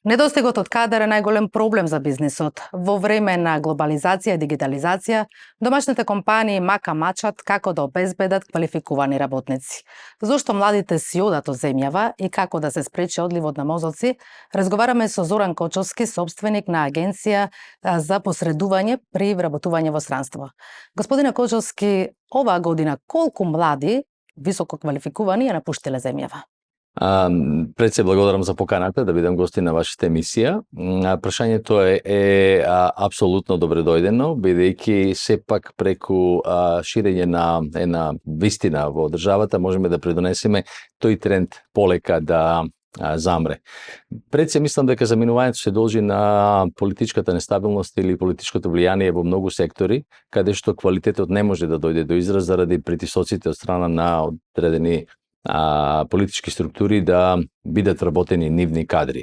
Недостигот од кадар е најголем проблем за бизнисот. Во време на глобализација и дигитализација, домашните компании мака мачат како да обезбедат квалификувани работници. Зошто младите си одат од земјава и како да се спречи одливот на мозоци, разговараме со Зоран Кочовски, собственик на агенција за посредување при вработување во странство. Господине Кочовски, оваа година колку млади високо квалификувани ја напуштиле земјава? Пред се благодарам за поканата да бидам гостин на вашата емисија. Прашањето е апсолутно добредојдено, бидејќи сепак преку ширење на една вистина во државата можеме да предонесеме тој тренд полека да замре. Пред се мислам дека заминувањето се должи на политичката нестабилност или политичкото влијание во многу сектори, каде што квалитетот не може да дојде до израз заради притисоците од страна на одредени политички структури да бидат вработени нивни кадри.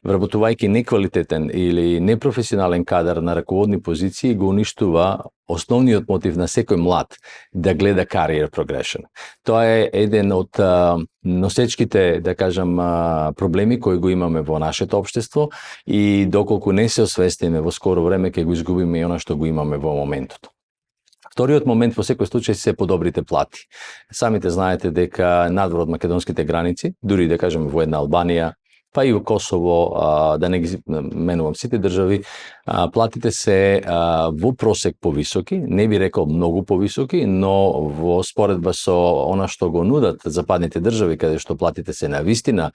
Вработувајќи неквалитетен или непрофесионален кадар на раководни позиции го уништува основниот мотив на секој млад да гледа career progression. Тоа е еден од носечките, да кажам, проблеми кои го имаме во нашето општество и доколку не се освестиме во скоро време ќе го изгубиме и она што го имаме во моментот. Вториот момент во секој случај се подобрите плати. Самите знаете дека надвор од македонските граници, дури да кажеме во една Албанија, па и во Косово, да не ги менувам сите држави, платите се во просек повисоки, не би рекол многу повисоки, но во споредба со она што го нудат западните држави, каде што платите се навистина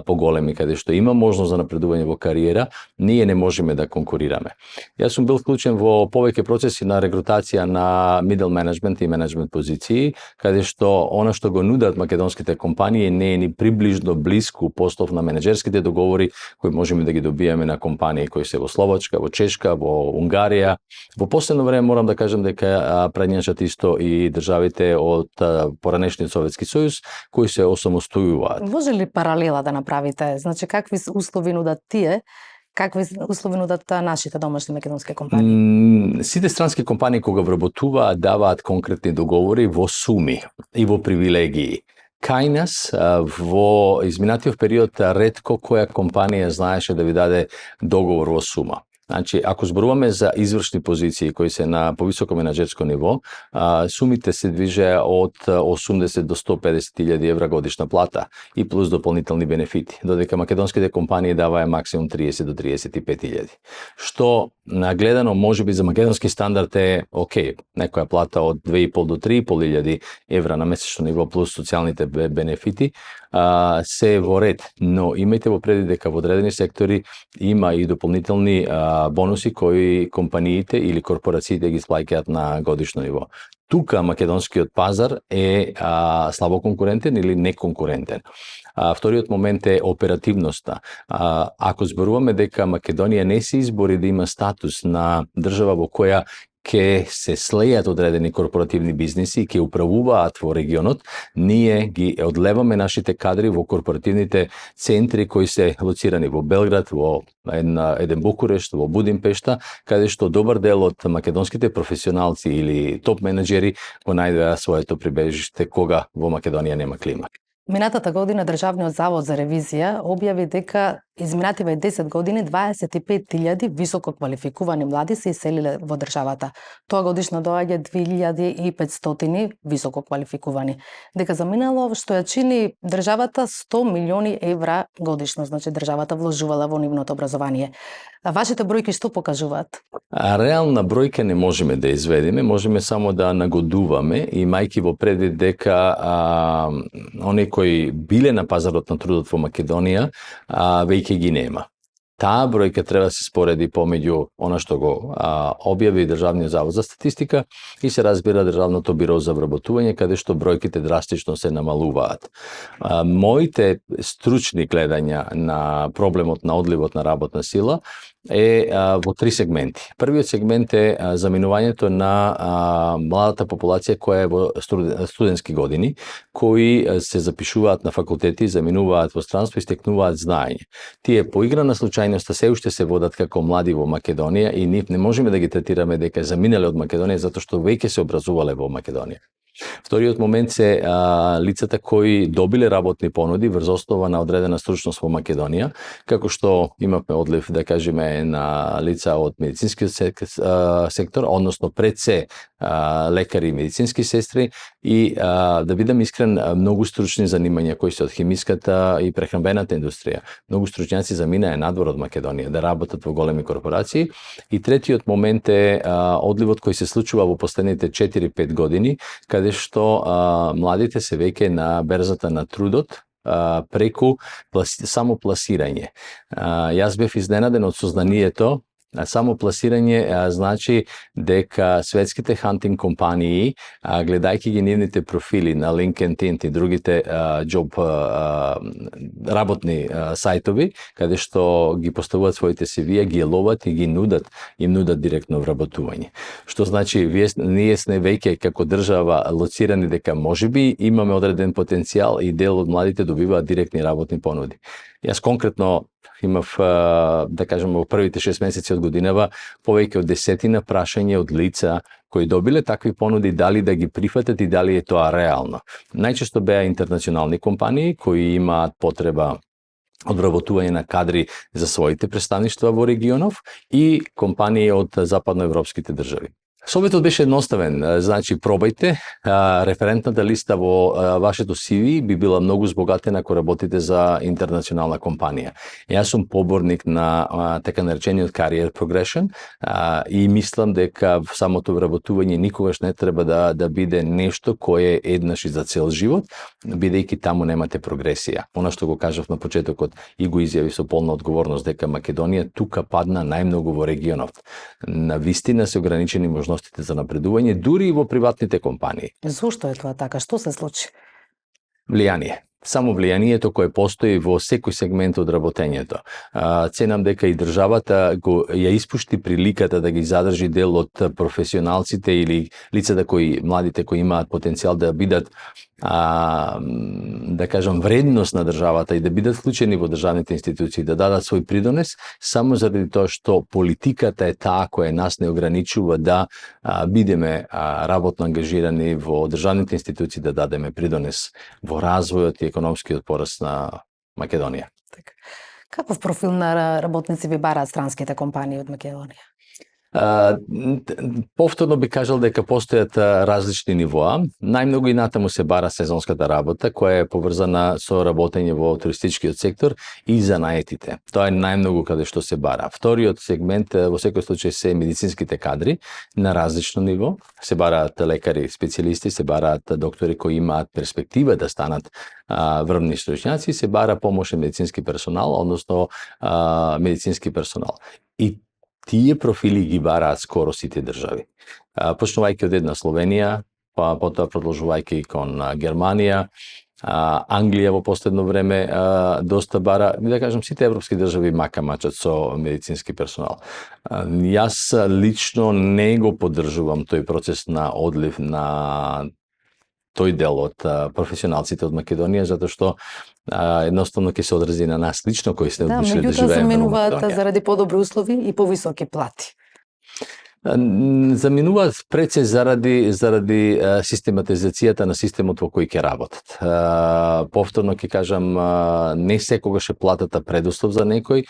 поголеми, каде што има можност за напредување во кариера, ние не можеме да конкурираме. Јас сум бил вклучен во повеќе процеси на регрутација на middle management и менеджмент позиции, каде што она што го нудат македонските компании не е ни приближно блиску послов на менеджерските договори кои можеме да ги добиеме на компании кои се во Словачка, во Чешка, во Унгарија. Во последно време морам да кажам дека предњачат исто и државите од поранешниот Советски сојуз кои се осамостојуваат. Може ли паралела да направите? Значи, какви услови нудат тие? Какви услови нудат нашите домашни македонски компании? Сите странски компании кога вработуваат даваат конкретни договори во суми и во привилегии. Кај нас во изминатиот период ретко која компанија знаеше да ви даде договор во сума. Значи, ако зборуваме за извршни позиции кои се на повисоко менаџерско ниво, сумите се движеа од 80 до 150.000 евра годишна плата и плюс дополнителни бенефити, додека македонските компании даваја максимум 30 до 35.000. Што нагледано можеби за македонски стандард е окей, некоја плата од 2.500 до 3.500 евра на месечно ниво плюс социјалните бенефити се во ред, но имајте во предвид дека во одредени сектори има и дополнителни бонуси кои компаниите или корпорациите ги сплаќаат на годишно ниво. Тука македонскиот пазар е слабо конкурентен или неконкурентен. Вториот момент е оперативноста. Ако зборуваме дека Македонија не се избори да има статус на држава во која ке се слејат одредени корпоративни бизниси и ке управуваат во регионот, ние ги одлеваме нашите кадри во корпоративните центри кои се лоцирани во Белград, во еден Букурешт, во Будимпешта, каде што добар дел од македонските професионалци или топ менеджери го најдеа своето прибежиште кога во Македонија нема клима. Минатата година Државниот завод за ревизија објави дека изминативе 10 години 25.000 високо квалификувани млади се иселиле во државата. Тоа годишно доаѓа 2500 високо квалификувани. Дека заминало што ја чини државата 100 милиони евра годишно, значи државата вложувала во нивното образование. Вашите бројки што покажуваат? Реална бројка не можеме да изведеме, можеме само да нагодуваме, имајќи во предвид дека оние кои биле на пазарот на трудот во Македонија веќе ги нема. Таа бројка треба да се спореди помеѓу она што го објави Државниот завод за статистика и се разбира Државното биро за вработување, каде што бројките драстично се намалуваат. Моите стручни гледања на проблемот на одливот на работна сила е во три сегменти. Првиот сегмент е заминувањето на младата популација која е во студентски години, кои се запишуваат на факултети, заминуваат во странство и стекнуваат знаење. Тие по игра на случајноста се уште се водат како млади во Македонија и нив не можеме да ги третираме дека заминале од Македонија затоа што веќе се образувале во Македонија. Вториот момент се лицата кои добиле работни понуди врз основа на одредена стручност во Македонија, како што имавме одлив, да кажеме, на лица од медицинскиот сектор, односно пред се лекари и медицински сестри и да бидам искрен, многу стручни занимања кои се од хемиската и прехранбената индустрија. Многу стручњаци заминаа надвор од Македонија да работат во големи корпорации. И третиот момент е одливот кој се случува во последните 4-5 години, каде што младите се веќе на берзата на трудот преку само пласирање. Јас бев изненаден од сознанието. Само пласирање значи дека светските хантинг компании, гледајќи ги нивните профили на LinkedIn и другите job работни сајтови, каде што ги поставуваат своите CV, ги ловат и им нудат директно вработување. Што значи ние сме веќе како држава лоцирани дека можеби имаме одреден потенцијал и дел од младите добиваат директни работни понуди. Јас конкретно имав, да кажем, во првите 6 месеци од годинава повеќе од 10 прашања од лица кои добиле такви понуди, дали да ги прифатат и дали е тоа реално. Најчесто беа интернационални компании кои имаат потреба од вработување на кадри за своите представништва во регионов и компании од западноевропските држави. Советот беше едноставен, значи пробајте, референтната листа во вашето CV би била многу збогатена ако работите за интернационална компанија. Јас сум поборник на така наречениот career progression и мислам дека самото вработување никогаш не треба да биде нешто кое е еднаш и за цел живот, бидејќи таму немате прогресија. Она што го кажав на почетокот и го изјави со полна одговорност дека Македонија тука падна најмногу во регионот. На вистина се ограничени можностите за напредување, дури и во приватните компании. Зошто е тоа така? Што се случи? Влијание. Само влијанието кое постои во секој сегмент од работењето. Ценам дека и државата ја испушти приликата да ги задржи дел од професионалците или лицата младите кои имаат потенцијал да бидат да кажам вредност на државата и да бидат вклучени во државните институции, да дадат свој придонес, само заради тоа што политиката е таа која нас не ограничува да бидеме работно ангажирани во државните институции, да дадеме придонес во развојот и економскиот пораст на Македонија. Така. Каков профил на работници ви бараат странските компании од Македонија? Повторно би кажал дека постојат различни нивоа. Најмногу и натаму се бара сезонската работа, која е поврзана со работење во туристичкиот сектор и занаетите. Тоа е најмногу каде што се бара. Вториот сегмент во секој случај се медицинските кадри на различно ниво. Се бараат лекари, специјалисти, се бараат доктори кои имаат перспектива да станат врвни стручњаци, се бара помошен медицински персонал, односно медицински персонал. И тие профили ги бараат скоро сите држави. Почнувајќи од една Словенија, па потоа продолжувајќи кон Германија, Англија во последно време доста бара, да кажам, сите европски држави мачат со медицински персонал. Јас лично не го поддржувам тој процес на одлив на тој дел од професионалците од Македонија, затоа што едноставно ќе се одрази на нас лично кои сте одлучили да живееме во Македонија. Заменуваат заради подобри услови и повисоки плати. Заминуваат пред се заради систематизацијата на системот во кој ќе работат. Повторно ќе кажам, не секогаш е платата предуслов за некој,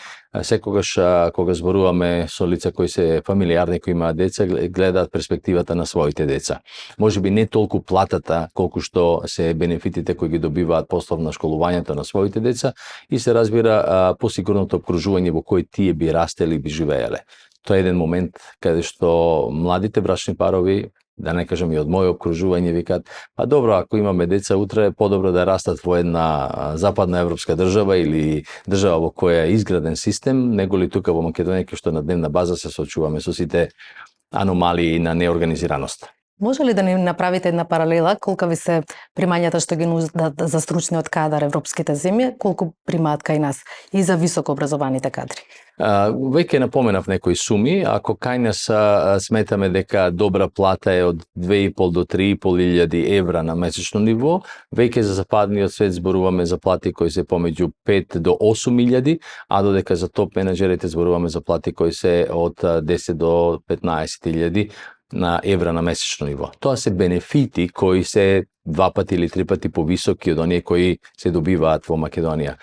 секогаш кога зборуваме со лица кои се фамилиарни, кои имаат деца, гледаат перспективата на своите деца. Можеби не толку платата, колку што се бенефитите кои ги добиваат послов на школувањето на своите деца и се разбира посигурното обкружување во кој тие би растели и би живееле. Тоа е еден момент каде што младите брачни парови, да не кажам и од моје обкружување, викаат, па добро, ако имаме деца утре, подобро да растат во една западна европска држава или држава во која е изграден систем, него ли тука во Македонија, кај што на дневна база се соочуваме со сите аномалии на неорганизираност. Може ли да ни направите една паралела, колка ви се примањата што ги нудат за стручниот кадар европските земји, колку примаат кај нас и за високо образованите кадри? Веќе напоменав некои суми, ако кај нас сметаме дека добра плата е од 2,5 до 3.500 евра на месечно ниво, веќе за западниот свет зборуваме за плати кои се помеѓу 5 до 8.000, а додека за топ менеджерите зборуваме за плати кои се од 10 до 15.000, евра на месечно ниво. Тоа се бенефити кои се 2 пати или 3 пати повисоки од оние кои се добиваат во Македонија.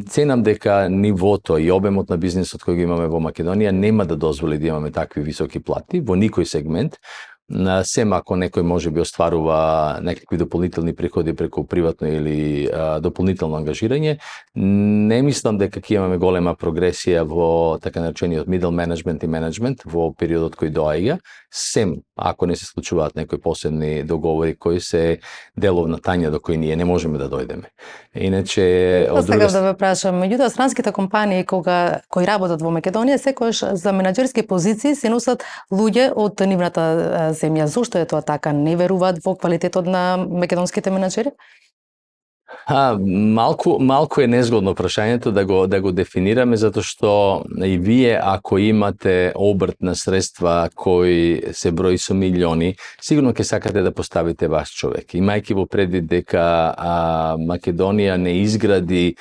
Ценам дека нивото и обемот на бизнисот кој го имаме во Македонија нема да дозволи да имаме такви високи плати во никој сегмент. Сем ако некој може би остварува некакви дополнителни приходи преку приватно или дополнително ангажирање, не мислам дека ќе имаме голема прогресија во така наречениот middle management и management во периодот кој доаѓа, сем ако не се случуваат некои посебни договори кои се деловна тања до кои ние не можеме да дојдеме. Иначе од друга да ве прашам, меѓутоа странските компании кои работат во Македонија секогаш за менаџерски позиции се носат луѓе од нивната земја. Зошто е тоа така? Не веруваат во квалитетот на македонските менаџери? Малку е незгодно прашањето да го дефинираме, затоа што и вие ако имате обрт на средства кои се брои со милиони, сигурно ќе сакате да поставите ваш човек. Имајќи во предвид дека Македонија не изгради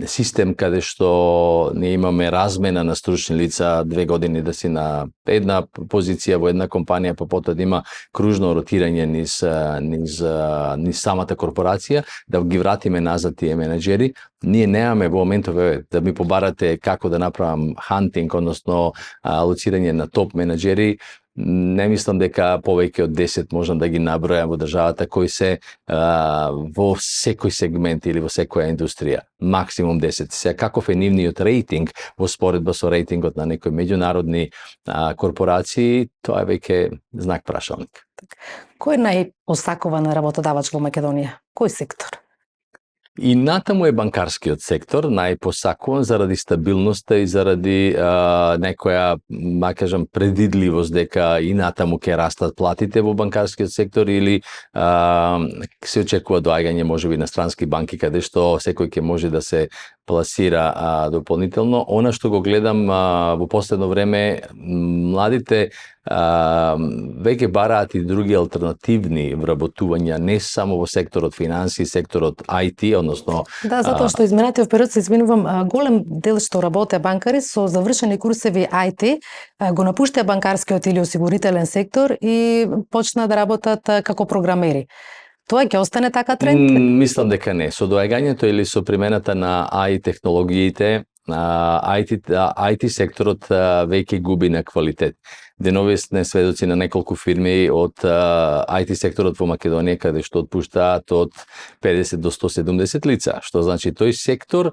систем каде што не имаме размена на стручни лица 2 години да си на една позиција во една компанија, па потоа да има кружно ротирање низ самата корпорација, да ги вратиме назад тие менеджери. Ние немаме во моментов да ми побарате како да направам хантинг, односно лоцирање на топ менеджери. Не мислам дека повеќе од 10 можам да ги набројам во државата кои се во секој сегмент или во секоја индустрија. Максимум 10. Сега каков е нивниот рейтинг во споредба со рейтингот на некои меѓународни корпорации, тоа е веќе знак прашалник. Кој е најпосакуван работодавач во Македонија? Кој сектор? И натаму е банкарскиот сектор најпосакуван заради стабилноста и заради некоја, кажам, предидливост дека и натаму ќе растат платите во банкарскиот сектор или се очекува доаѓање можеби на странски банки каде што секој ќе може да се пласира дополнително. Она што го гледам во последно време, младите веќе бараат и други алтернативни вработувања, не само во секторот финанси, секторот IT, односно... Да, затоа што изминатиот период, се извинувам, голем дел што работеа банкари со завршени курсеви IT, го напуштаа банкарскиот или осигурителен сектор и почнаа да работат како програмери. Тоа ќе остане така тренд? Мислам дека не. Со доаѓањето или со примената на AI технологиите, IT секторот веќе губи на квалитет. Денови сме сведоци на неколку фирми од IT секторот во Македонија каде што отпуштаат од 50 до 170 лица, што значи тој сектор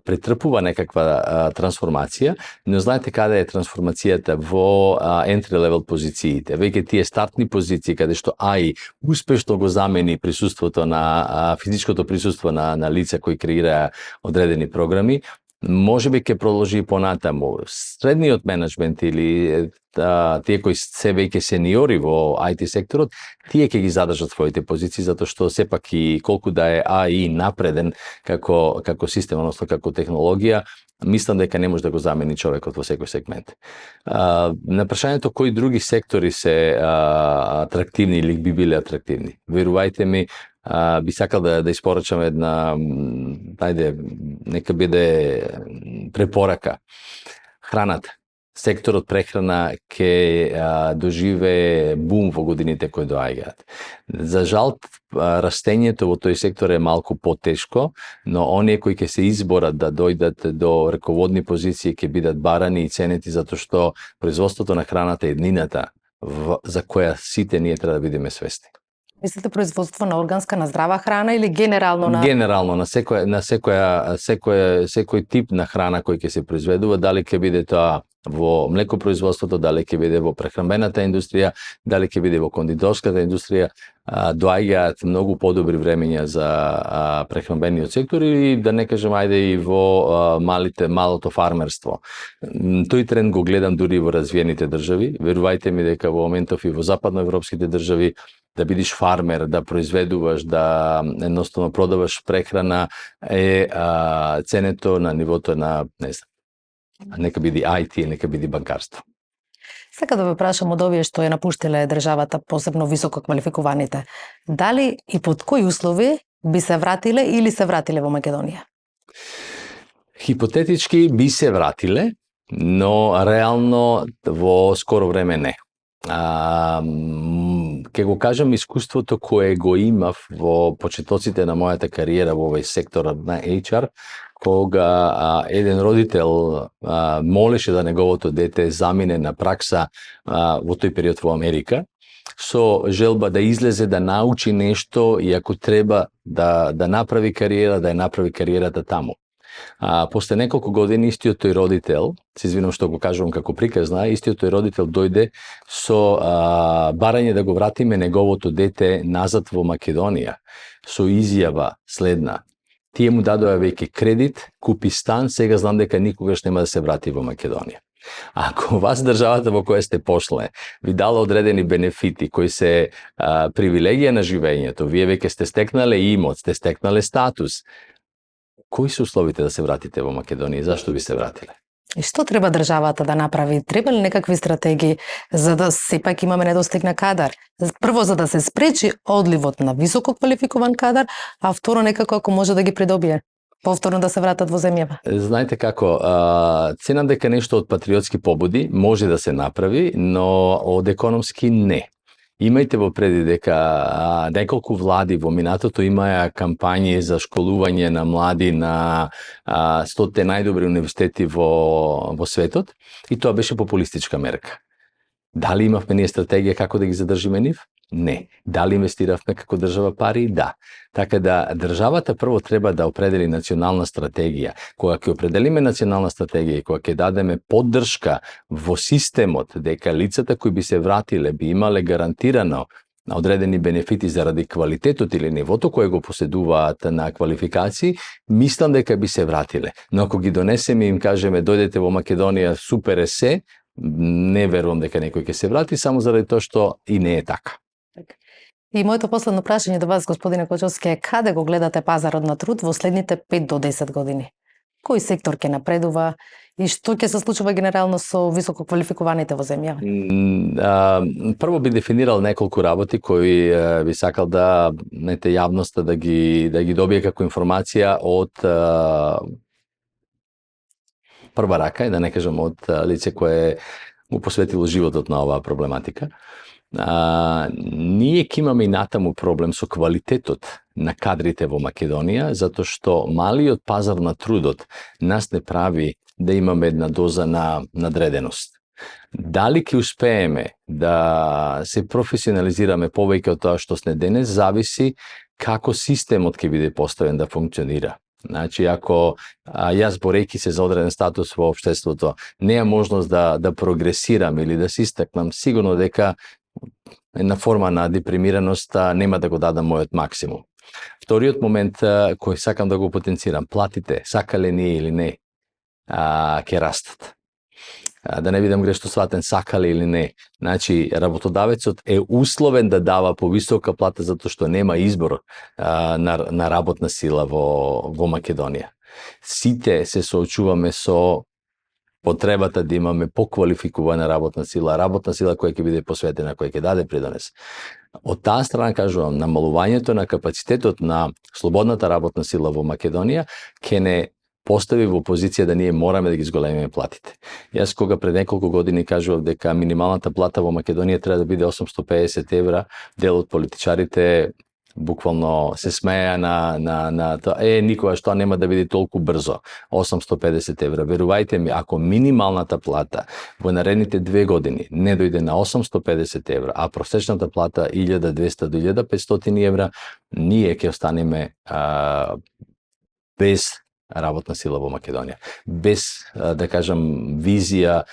претрпува некаква трансформација, но знаете каде е трансформацијата во entry level позициите. Веќе тие стартни позиции каде што AI успешно го замени присуството на физичкото присуство на лица кои креираа одредени програми, можеби ќе продолжи понатаму. Средниот менеджмент или тие кои се веќе сениори во IT секторот, тие ќе ги задржат своите позиции, затоа што сепак и колку да е AI напреден како систем, односно како технологија, мислам дека не може да го замени човекот во секој сегмент. На прашањето кои други сектори се атрактивни или би биле атрактивни, верувајте ми, би сакал да испорачам една, нека биде препорака. Храната. Секторот прехрана ќе доживее бум во годините кои доаѓаат. За жал, растењето во тој сектор е малку потешко, но оние кои ќе се изборат да дојдат до раководни позиции ќе бидат барани и ценети затоа што производството на храната е еднината за која сите ние треба да бидеме свесни. Мислите производство на органска, на здрава храна или генерално на... Генерално, на секој тип на храна кој ќе се произведува, дали ќе биде тоа во млекопроизводството, дали ќе биде во прехранбената индустрија, дали ќе биде во кондиторската индустрија, доаѓаат многу подобри времења за прехранбениот сектор и да не кажем ајде и во малото фармерство. Тој тренд го гледам дури во развиените држави. Верувајте ми дека во моментов и во западноевропските држави да бидеш фармер, да произведуваш, да едноставно продаваш прехрана е ценето на нивото на, не знам, нека биде IT, нека биде банкарство. Сака да ве прашам од овие што ја напуштиле државата, посебно високо квалификуваните, дали и под кои услови би се вратиле или се вратиле во Македонија? Хипотетички би се вратиле, но реално во скоро време не. Ке го кажам искуството кое го имав во почетоците на мојата кариера во овој сектор на HR, кога еден родител молеше да неговото дете замине на пракса во тој период во Америка, со желба да излезе, да научи нешто и ако треба да направи кариера, да ја направи кариерата таму. После неколку години истиот тој родител, се извинувам што го кажувам како приказна, истиот тој родител дојде со барање да го вратиме неговото дете назад во Македонија, со изјава следна: тие му дадоа веќе кредит, купи стан, сега знам дека никогаш нема да се врати во Македонија. Ако вас државата во која сте пошле ви дала одредени бенефити кои се привилегија на живењето, вие веќе сте стекнале имот, сте стекнале статус, кои се условите да се вратите во Македонија и зашто би се вратиле? И што треба државата да направи? Треба ли некакви стратегии за да сепак имаме недостиг на кадар? Прво, за да се спречи одливот на високо квалификуван кадар, а второ, некако ако може да ги придобие, повторно да се вратат во земјава. Знаете како, ценам дека нешто од патриотски побуди може да се направи, но од економски не. Имајте во преди дека неколку влади во минатото имаја кампањи за школување на млади на 100 најдобри универзитети во светот и тоа беше популистичка мерка. Дали имавме ние стратегија како да ги задржиме нив? Не. Дали инвестиравме како држава пари? Да. Така да државата прво треба да определи национална стратегија. Кога ќе определиме национална стратегија и кога ќе дадеме поддршка во системот дека лицата кои би се вратиле би имале гарантирано одредени бенефити заради квалитетот или нивото кое го поседуваат на квалификации, мислам дека би се вратиле. Но ако ги донесеме и им кажеме дојдете во Македонија, супер е се, не верувам дека некој ќе се врати само заради тоа што и не е така. И моето последно прашање до вас, господине Кочовски, е каде го гледате пазарот на труд во следните 5 до 10 години? Кој сектор ќе напредува и што ќе се случува генерално со високо квалификуваните во земја? Прво би дефинирал неколку работи кои би сакал да јавноста да ги добие како информација од прва рака и да не кажам од лице кое го посветило животот на оваа проблематика. Ние ќе имаме и натаму проблем со квалитетот на кадрите во Македонија, затоа што малиот пазар на трудот нас не прави да имаме една доза на надреденост. Дали ќе успееме да се професионализираме повеќе од тоа што сме денес, зависи како системот ќе биде поставен да функционира. Значи, ако јас борејќи се за одреден статус во општеството, неа можност да прогресирам или да се истакнам, сигурно дека една форма на депримираност нема да го дадам мојот максимум. Вториот момент кој сакам да го потенцирам, платите, сакале ние или не, ќе растат. Да не бидам грешно сватен, сакале или не. Значи, работодавецот е условен да дава повисока плата затоа што нема избор на работна сила во Македонија. Сите се соочуваме со потребата да имаме поквалификувана работна сила која ќе биде посветена, која ќе даде придонес. Од таа страна кажувам, намалувањето на капацитетот на слободната работна сила во Македонија ќе не постави во позиција да ние мораме да ги зголемиме платите. Јас кога пред неколку години кажував дека минималната плата во Македонија треба да биде 850 евра, дел од политичарите буквално се смеја на тоа, никогаш тоа нема да биде толку брзо, 850 евра. Верувајте ми, ако минималната плата во наредните 2 години не дојде на 850 евра, а просечната плата 1200 до 1500 евра, ние ќе останеме без работна сила во Македонија, без, да кажам, визија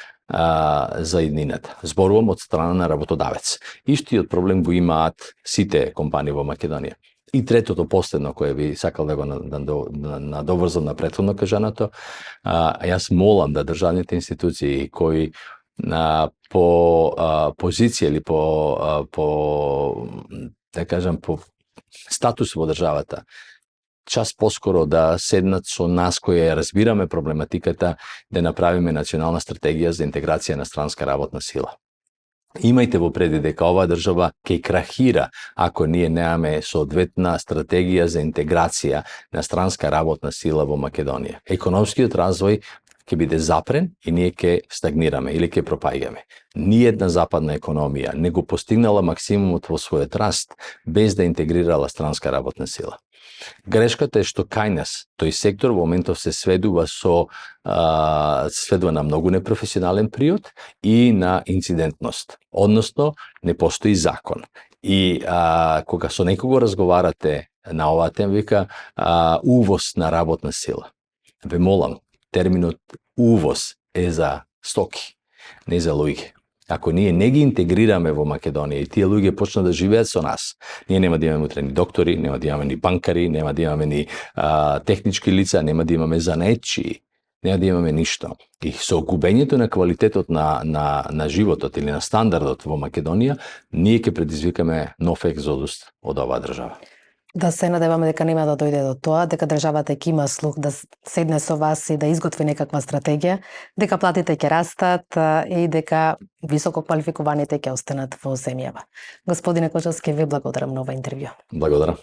за иднината. Зборувам од страна на работодавец. Истиот проблем го имаат сите компании во Македонија. И третото, последно, кое би сакал да го надоврзам на претходно кажаното, јас молам да државните институции кои по позиција или по да кажам, по статус во државата, час поскоро да седнат со нас кои ја разбираме проблематиката, да направиме национална стратегија за интеграција на странска работна сила. Имајте во преди дека оваа држава ќе крахира ако ние немаме соодветна стратегија за интеграција на странска работна сила во Македонија. Економскиот развој ќе биде запрен и ние ќе стагнираме или ќе пропаѓаме. Ниедна западна економија не го постигнала максимумот во својот раст без да интегрирала странска работна сила. Грешката е што кај нас тој сектор во моментов се сведува на многу непрофесионален период и на инцидентност. Односно, не постои закон. И кога со некого разговарате на оваа тема, вика увоз на работна сила. Ве молам, терминот увоз е за стоки, не за луѓе. Ако ние не ги интегрираме во Македонија и тие луѓе почнат да живеат со нас, ние нема да имаме утре ни доктори, нема да имаме ни банкари, нема да имаме ни технички лица, нема да имаме занаетчии, нема да имаме ништо. И со губењето на квалитетот на животот или на стандардот во Македонија, ние ќе предизвикаме нов екзодус од оваа држава. Да се надеваме дека нема да дојде до тоа, дека државата ќе има слух да седне со вас и да изготви некаква стратегија, дека платите ќе растат и дека високо квалификуваните ќе останат во земјава. Господине Кочовски, ви благодарам на ова интервју. Благодарам.